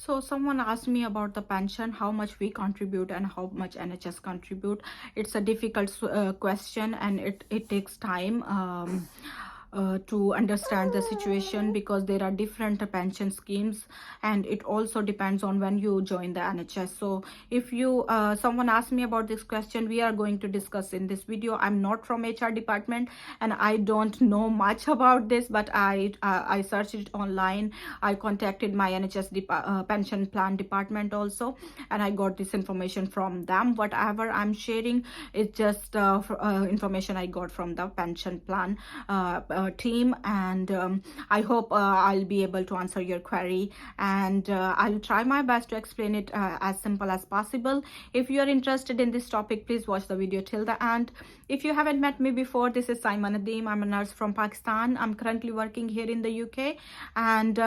So someone asked me about the pension, how much we contribute and how much NHS contribute. It's a difficult question, and it takes time to understand the situation, because there are different pension schemes, and it also depends on when you join the NHS. So if you someone asked me about this question, we are going to discuss in this video. I'm not from HR department and I don't know much about this, but I searched it online. I contacted my NHS pension plan department also, and I got this information from them. Whatever I'm sharing is just information I got from the pension plan team, and I hope I'll be able to answer your query, and I'll try my best to explain it as simple as possible. If you are interested in this topic, please watch the video till the end. If you haven't met me before, this is Saima Nadeem. I'm a nurse from Pakistan. I'm currently working here in the UK, and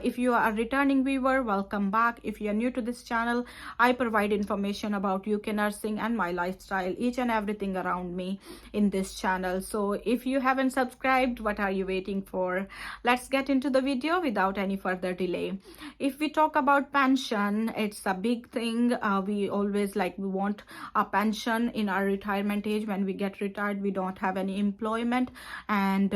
if you are a returning viewer, welcome back. If you are new to this channel, I provide information about UK nursing and my lifestyle, each and everything around me in this channel. So if you haven't subscribed, what are you waiting for? Let's get into the video without any further delay. If we talk about pension, it's a big thing. We always we want a pension in our retirement age. When we get retired, we don't have any employment, and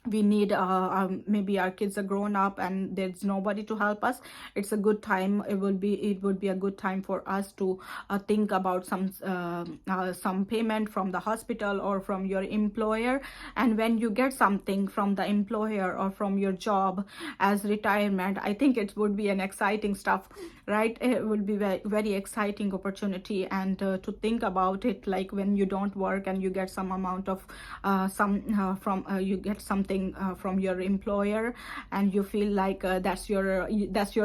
we need maybe our kids are grown up and there's nobody to help us. It's a good time. It would be a good time for us to think about some payment from the hospital or from your employer. And when you get something from the employer or from your job as retirement, I think it would be an exciting stuff, right? It would be very, very exciting opportunity, and to think about it, like when you don't work and you get some amount of you get something from your employer, and you feel like that's your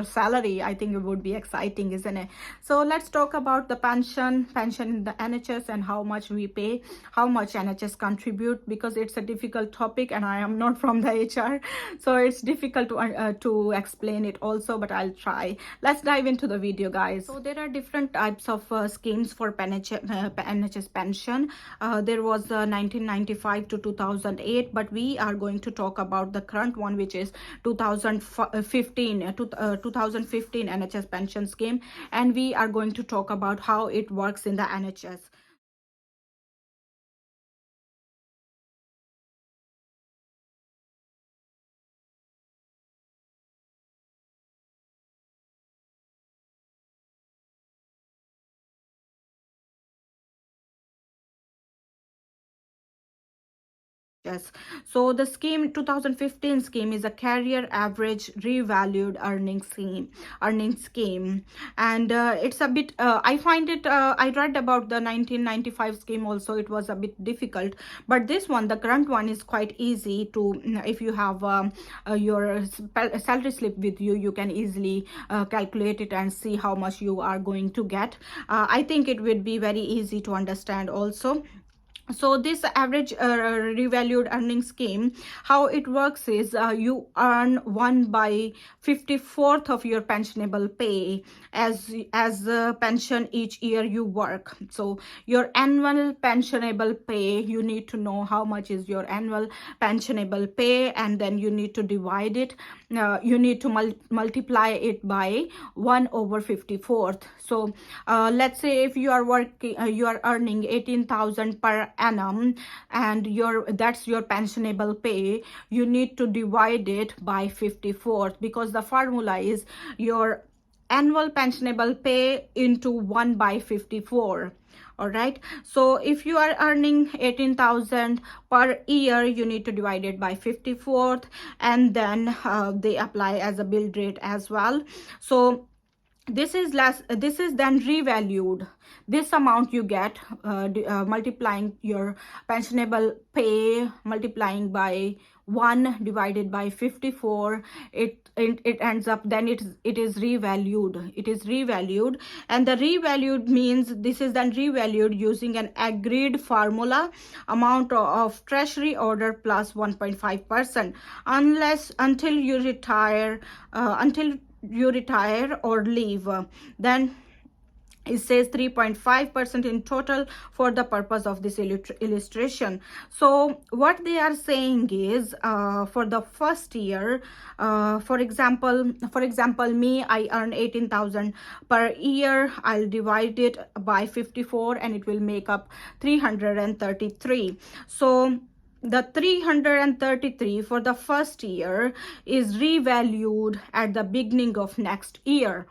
salary. I think it would be exciting, isn't it? So let's talk about the pension in the NHS and how much we pay, how much NHS contribute, because it's a difficult topic and I am not from the HR, so it's difficult to explain it also, but I'll try. Let's dive into the video, guys. So there are different types of schemes for NHS pension. There was 1995 to 2008, but we are going to talk about the current one, which is 2015 NHS pension scheme, and we are going to talk about how it works in the NHS. Yes. So the scheme 2015 scheme is a career average revalued earning scheme, and it's a bit. I find it. I read about the 1995 scheme also. It was a bit difficult, but this one, the current one, is quite easy to. If you have your salary slip with you, you can easily calculate it and see how much you are going to get. I think it would be very easy to understand also. So this average revalued earning scheme, how it works is you earn 1/54 of your pensionable pay as pension each year you work. So your annual pensionable pay, you need to know how much is your annual pensionable pay, and then you need to divide it. You need to multiply it by 1/54. So let's say if you are working, you are earning 18,000 per annum, and that's your pensionable pay. You need to divide it by 54, because the formula is your annual pensionable pay into 1/54. All right, so if you are earning 18,000 per year, you need to divide it by 54th, and then they apply as a bill rate as well. So this is then revalued. This amount you get, multiplying your pensionable pay, multiplying by 1 divided by 54, it ends up, then it is revalued. And the revalued means this is then revalued using an agreed formula, amount of treasury order plus 1.5%, until you retire or leave. Then It says 3.5% in total for the purpose of this illustration. So what they are saying is, for the first year, for example, me, I earn 18,000 per year. I'll divide it by 54 and it will make up 333. So the 333 for the first year is revalued at the beginning of next year.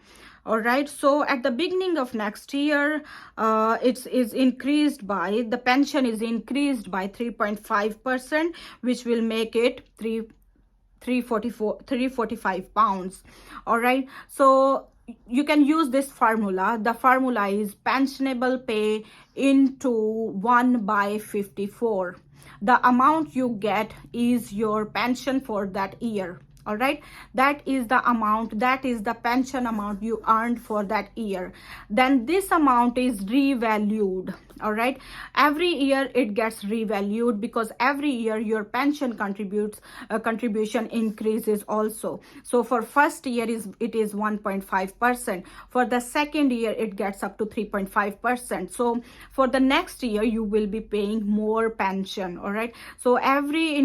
All right, so at the beginning of next year, it is increased by, the pension is increased by 3.5%, which will make it 345 pounds. All right, so you can use this formula. The formula is pensionable pay into 1/54. The amount you get is your pension for that year. All right, that is the amount, that is the pension amount you earned for that year. Then this amount is revalued. All right, every year it gets revalued because every year your pension contribution increases also. So for first year it is 1.5%. For the second year it gets up to 3.5%. So for the next year you will be paying more pension. All right, so every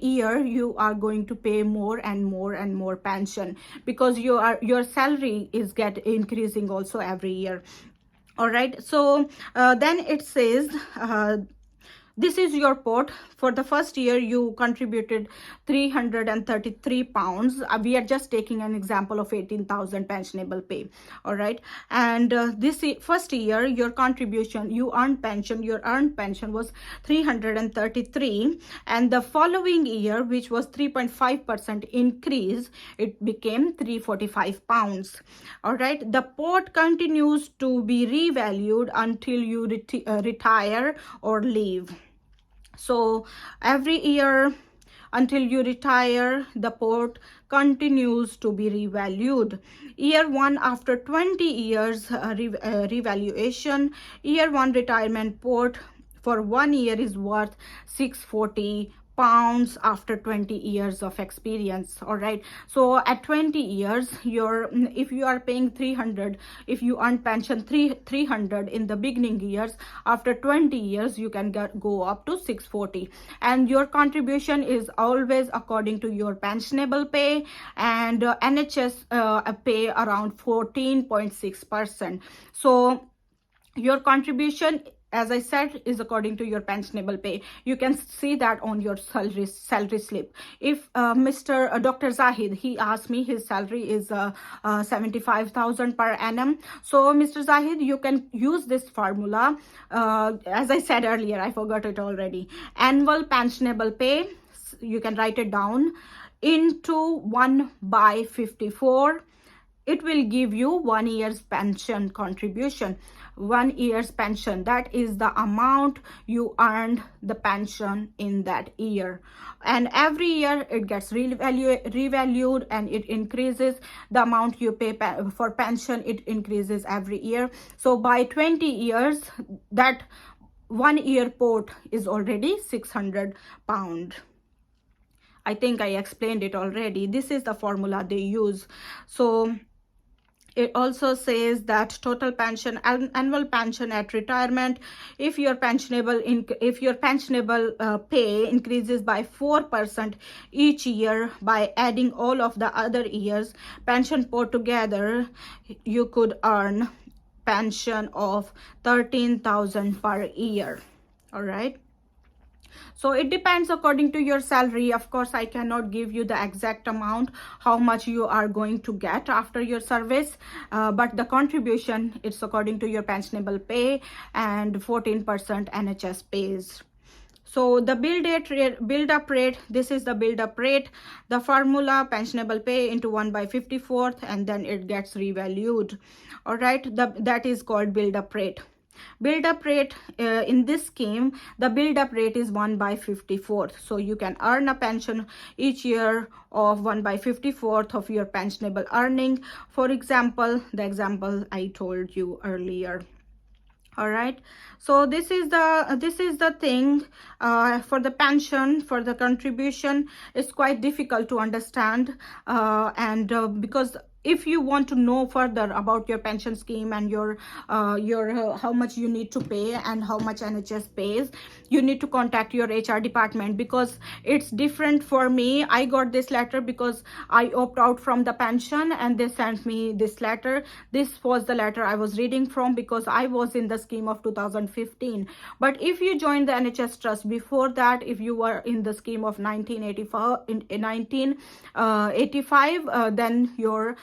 year you are going to pay more and more and more pension because your salary is increasing also every year. All right, so then it says, this is your pot. For the first year you contributed 333 pounds. We are just taking an example of 18,000 pensionable pay. All right, and this first year your contribution, you earned pension, your earned pension was 333, and the following year, which was 3.5% increase, it became 345 pounds. All right, the pot continues to be revalued until you retire or leave. So every year until you retire, the pot continues to be revalued. Year one, after 20 years revaluation, year one retirement pot for 1 year is worth 640 pounds after 20 years of experience. All right, so at 20 years, if you are paying 300, if you earn pension 300 in the beginning years, after 20 years you can go up to 640, and your contribution is always according to your pensionable pay, and NHS pay around 14.6%. so your contribution, as I said, is according to your pensionable pay. You can see that on your salary slip. If Dr. Zahid, he asked me, his salary is 75,000 per annum. So Mr. Zahid, you can use this formula. As I said earlier, I forgot it already. Annual pensionable pay, you can write it down, into 1/54. It will give you 1 year's pension contribution. 1 year's pension, that is the amount you earned the pension in that year, and every year it gets revalued and it increases. The amount you pay for pension, it increases every year. So by 20 years, that 1 year pot is already 600 pound. I think I explained it already. This is the formula they use. So it also says that total pension, annual pension at retirement, if your pensionable pay increases by 4% each year by adding all of the other years pension pot together, you could earn pension of 13,000 per year. All right, so it depends according to your salary. Of course, I cannot give you the exact amount how much you are going to get after your service, but the contribution, it's according to your pensionable pay, and 14% NHS pays. So the build-up rate, this is the build-up rate. The formula, pensionable pay into 1/54, and then it gets revalued. All right, that is called build-up rate. Build-up rate, in this scheme, the build-up rate is 1/54. So you can earn a pension each year of 1/54 of your pensionable earning. For example, the example I told you earlier. All right, so this is the thing for the pension, for the contribution. It's quite difficult to understand, and because if you want to know further about your pension scheme and your how much you need to pay and how much NHS pays, you need to contact your HR department, because it's different. For me, I got this letter because I opt out from the pension and they sent me this letter. This was the letter I was reading from because I was in the scheme of 2015. But if you joined the NHS trust before that, if you were in the scheme of 1985, then your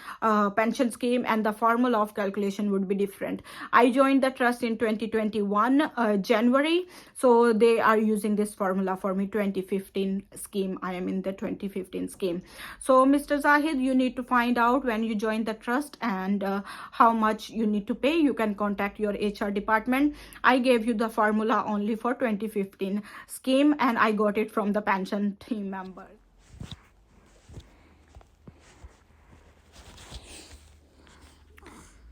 pension scheme and the formula of calculation would be different. I joined the trust in 2021 January, so they are using this formula for me. 2015 scheme, I am in the 2015 scheme. So Mr. Zahid, you need to find out when you join the trust and how much you need to pay. You can contact your HR department. I gave you the formula only for 2015 scheme and I got it from the pension team member.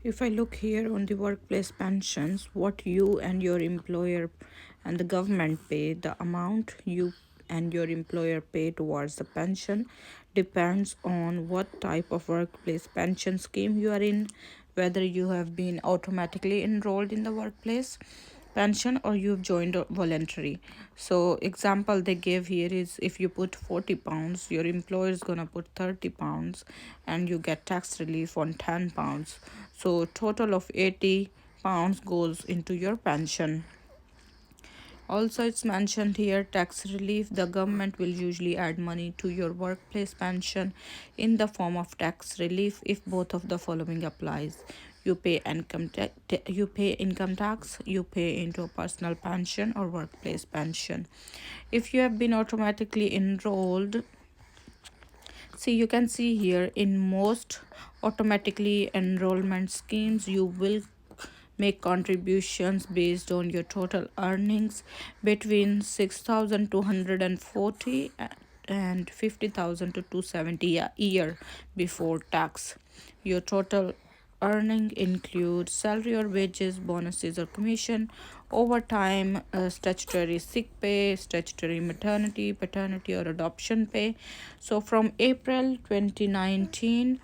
If I look here on the workplace pensions, what you and your employer and the government pay, the amount you and your employer pay towards the pension depends on what type of workplace pension scheme you are in, whether you have been automatically enrolled in the workplace pension or you've joined voluntary. So example they gave here is, if you put 40 pounds, your employer is gonna put 30 pounds and you get tax relief on 10 pounds. So total of 80 pounds goes into your pension. Also, it's mentioned here tax relief. The government will usually add money to your workplace pension in the form of tax relief if both of the following applies. You pay income tax, you pay into a personal pension or workplace pension. If you have been automatically enrolled, see, you can see here in most automatically enrollment schemes, you will make contributions based on your total earnings between 6,240 and 50,000 to 270 a year before tax. Your total earning includes salary or wages, bonuses or commission, overtime, statutory sick pay, statutory maternity, paternity or adoption pay. So from April 2019,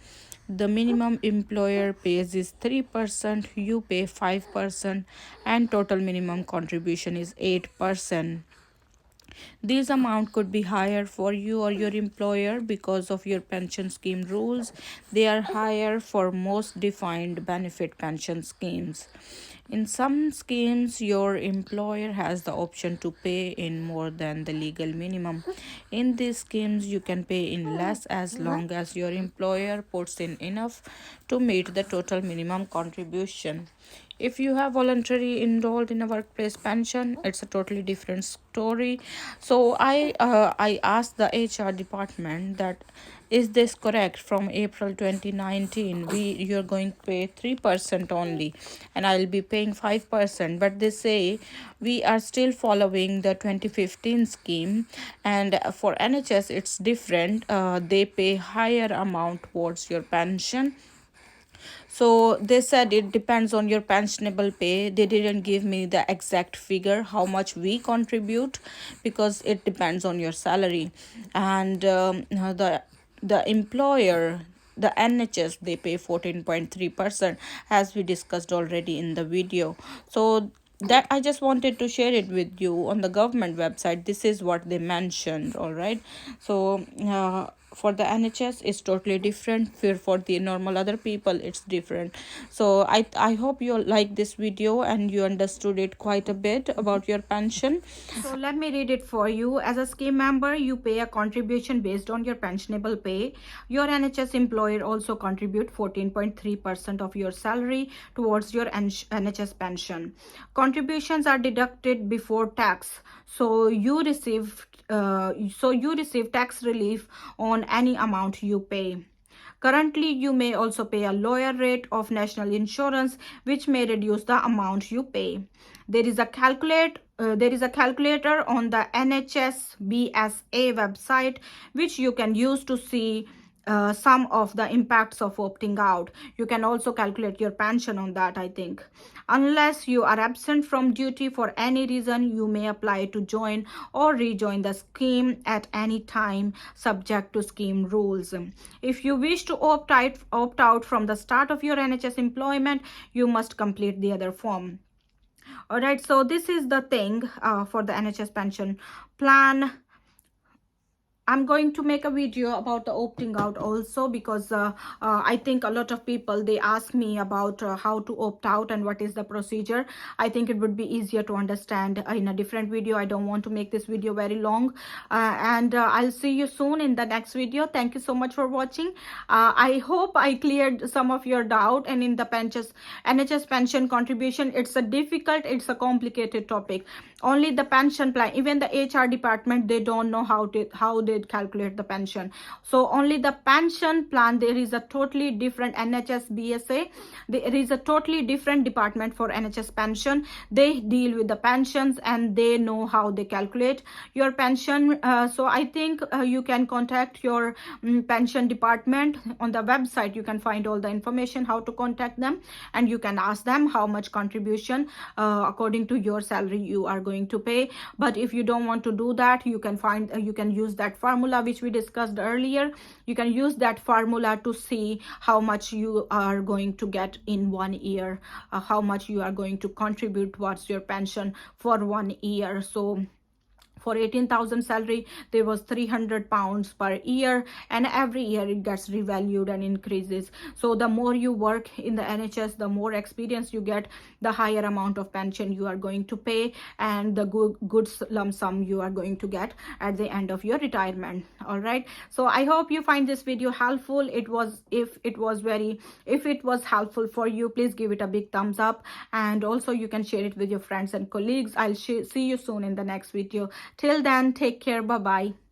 the minimum employer pays is 3%, you pay 5%, and total minimum contribution is 8%. This amount could be higher for you or your employer because of your pension scheme rules. They are higher for most defined benefit pension schemes. In some schemes, your employer has the option to pay in more than the legal minimum. In these schemes, you can pay in less as long as your employer puts in enough to meet the total minimum contribution. If you have voluntarily enrolled in a workplace pension, it's a totally different story. So I asked the HR department that, is this correct? From April 2019, you're going to pay 3% only and I'll be paying 5%. But they say we are still following the 2015 scheme, and for NHS it's different. They pay higher amount towards your pension. So they said it depends on your pensionable pay. They didn't give me the exact figure how much we contribute, because it depends on your salary. And the employer, the NHS, they pay 14.3%, as we discussed already in the video. So that I just wanted to share it with you. On the government website, this is what they mentioned. All right. So for the NHS it's totally different. For the normal other people it's different. So I hope you like this video and you understood it quite a bit about your pension. So let me read it for you. As a scheme member, you pay a contribution based on your pensionable pay. Your NHS employer also contribute 14.3% of your salary towards your NHS pension. Contributions are deducted before tax, so you receive tax relief on any amount you pay. Currently, you may also pay a lower rate of national insurance, which may reduce the amount you pay. There is a calculator on the NHS BSA website, which you can use to see some of the impacts of opting out. You can also calculate your pension on that, I think. Unless you are absent from duty for any reason, you may apply to join or rejoin the scheme at any time, subject to scheme rules. If you wish to opt out from the start of your NHS employment, you must complete the other form. All right, so this is the thing for the NHS pension plan. I'm going to make a video about the opting out also, because I think a lot of people, they ask me about how to opt out and what is the procedure. I think it would be easier to understand in a different video. I don't want to make this video very long, and I'll see you soon in the next video. Thank you so much for watching. I hope I cleared some of your doubt. And in the NHS pension contribution, it's a complicated topic. Only the pension plan, even the HR department, they don't know how they calculate the pension. So only the pension plan, there is a totally different NHS BSA. There is a totally different department for NHS pension. They deal with the pensions and they know how they calculate your pension. So I think you can contact your pension department on the website. You can find all the information how to contact them, and you can ask them how much contribution according to your salary you are going to pay. But if you don't want to do that, you can use that formula which we discussed earlier. You can use that formula to see how much you are going to get in 1 year, how much you are going to contribute towards your pension for 1 year. So for 18,000 salary, there was 300 pounds per year, and every year it gets revalued and increases. So the more you work in the NHS, the more experience you get, the higher amount of pension you are going to pay, and the good lump sum you are going to get at the end of your retirement. All right, so I hope you find this video helpful. If it was helpful for you, please give it a big thumbs up, and also you can share it with your friends and colleagues. I'll see you soon in the next video. Till then, take care. Bye bye.